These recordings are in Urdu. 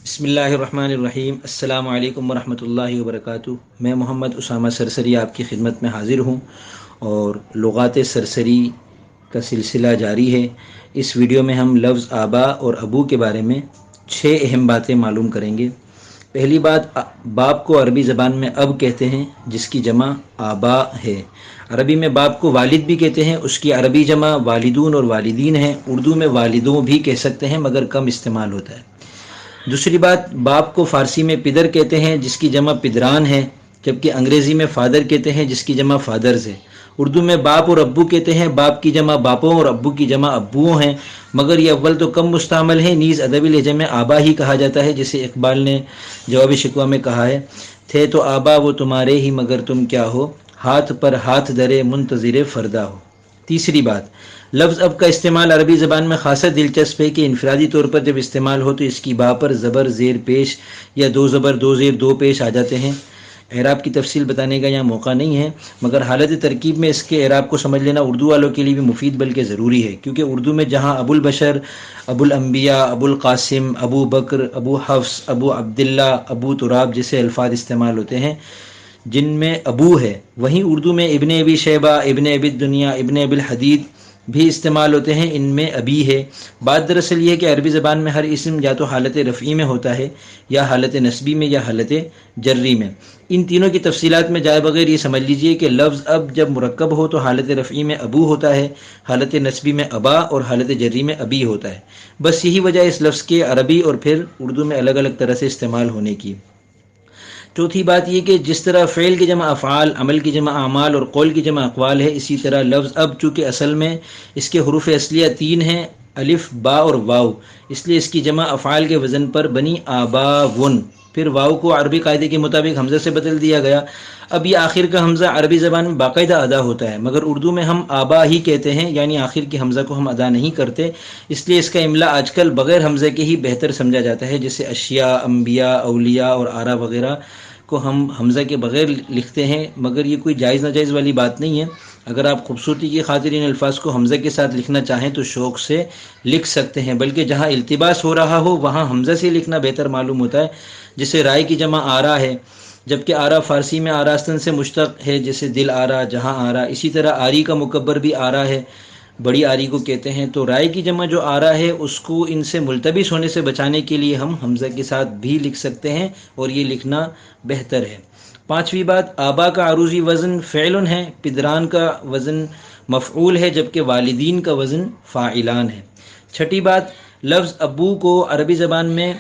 بسم اللہ الرحمن الرحیم۔ السلام علیکم ورحمۃ اللہ وبرکاتہ۔ میں محمد اسامہ سرسری آپ کی خدمت میں حاضر ہوں اور لغات سرسری کا سلسلہ جاری ہے۔ اس ویڈیو میں ہم لفظ آبا اور ابو کے بارے میں 6 اہم باتیں معلوم کریں گے۔ پہلی بات، باپ کو عربی زبان میں اب کہتے ہیں جس کی جمع آبا ہے۔ عربی میں باپ کو والد بھی کہتے ہیں، اس کی عربی جمع والدون اور والدین ہے۔ اردو میں والدوں بھی کہہ سکتے ہیں مگر کم استعمال ہوتا ہے۔ دوسری بات، باپ کو فارسی میں پدر کہتے ہیں جس کی جمع پدران ہے، جبکہ انگریزی میں فادر کہتے ہیں جس کی جمع فادرز ہے۔ اردو میں باپ اور ابو کہتے ہیں، باپ کی جمع باپوں اور ابو کی جمع ابوؤں ہیں، مگر یہ اول تو کم مستعمل ہے، نیز ادبی لہجے میں آبا ہی کہا جاتا ہے، جسے اقبال نے جواب شکوہ میں کہا ہے، تھے تو آبا وہ تمہارے ہی مگر تم کیا ہو، ہاتھ پر ہاتھ درے منتظر فردا ہو۔ تیسری بات، لفظ اب کا استعمال عربی زبان میں خاصا دلچسپ ہے کہ انفرادی طور پر جب استعمال ہو تو اس کی با پر زبر زیر پیش یا دو زبر دو زیر دو پیش آ جاتے ہیں۔ اعراب کی تفصیل بتانے کا یہاں موقع نہیں ہے، مگر حالت ترکیب میں اس کے اعراب کو سمجھ لینا اردو والوں کے لیے بھی مفید بلکہ ضروری ہے، کیونکہ اردو میں جہاں ابو البشر، ابو الانبیاء، ابو القاسم، ابو بکر، ابو حفص، ابو عبداللہ، ابو تراب جیسے الفاظ استعمال ہوتے ہیں جن میں ابو ہے، وہیں اردو میں ابن ابی شیبہ، ابن ابی الدنیا، ابن ابی الحدید بھی استعمال ہوتے ہیں، ان میں ابی ہے۔ بات دراصل یہ ہے کہ عربی زبان میں ہر اسم یا تو حالت رفعی میں ہوتا ہے یا حالت نصبی میں یا حالت جری میں۔ ان تینوں کی تفصیلات میں جائے بغیر یہ سمجھ لیجئے کہ لفظ اب جب مرکب ہو تو حالت رفعی میں ابو ہوتا ہے، حالت نصبی میں ابا اور حالت جری میں ابی ہوتا ہے۔ بس یہی وجہ اس لفظ کے عربی اور پھر اردو میں الگ الگ طرح سے استعمال ہونے کی۔ چوتھی بات یہ کہ جس طرح فعل کی جمع افعال، عمل کی جمع اعمال اور قول کی جمع اقوال ہے، اسی طرح لفظ اب چونکہ اصل میں اس کے حروف اصلیہ 3 ہیں، الف، با اور واو، اس لیے اس کی جمع افعال کے وزن پر بنی آباون۔ پھر واو کو عربی قاعدے کے مطابق حمزہ سے بدل دیا گیا۔ اب یہ آخر کا حمزہ عربی زبان میں باقاعدہ ادا ہوتا ہے، مگر اردو میں ہم آبا ہی کہتے ہیں، یعنی آخر کے حمزہ کو ہم ادا نہیں کرتے، اس لیے اس کا املا آج کل بغیر حمزے کے ہی بہتر سمجھا جاتا ہے، جیسے اشیاء، انبیاء، اولیاء اور آرا وغیرہ کو ہم حمزہ کے بغیر لکھتے ہیں، مگر یہ کوئی جائز ناجائز والی بات نہیں ہے۔ اگر آپ خوبصورتی کی خاطر ان الفاظ کو حمزہ کے ساتھ لکھنا چاہیں تو شوق سے لکھ سکتے ہیں، بلکہ جہاں التباس ہو رہا ہو وہاں حمزہ سے لکھنا بہتر معلوم ہوتا ہے، جیسے رائے کی جمع آرا ہے، جبکہ آرا فارسی میں آراستن سے مشتق ہے، جیسے دل آرا، جہاں آرا۔ اسی طرح آری کا مکبر بھی آرا ہے، بڑی آری کو کہتے ہیں۔ تو رائے کی جمع جو آرا ہے اس کو ان سے ملتبس ہونے سے بچانے کے لیے ہم حمزہ کے ساتھ بھی لکھ سکتے ہیں اور یہ لکھنا بہتر ہے۔ پانچویں بات، آبا کا عروضی وزن فعل ہے، پدران کا وزن مفعول ہے، جبکہ والدین کا وزن فاعلان ہے۔ چھٹی بات، لفظ ابو کو عربی زبان میں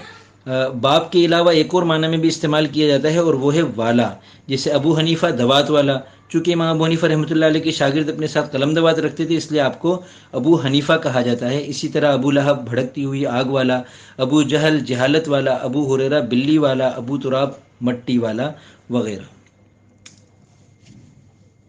باپ کے علاوہ ایک اور معنی میں بھی استعمال کیا جاتا ہے اور وہ ہے والا، جیسے ابو حنیفہ دوات والا۔ چونکہ امام ابو حنیفہ رحمۃ اللہ علیہ کے شاگرد اپنے ساتھ قلم دوات رکھتے تھے، اس لیے آپ کو ابو حنیفہ کہا جاتا ہے۔ اسی طرح ابو لہب بھڑکتی ہوئی آگ والا، ابو جہل جہالت والا، ابو ہریرہ بلی والا، ابو تراب مٹی والا وغیرہ۔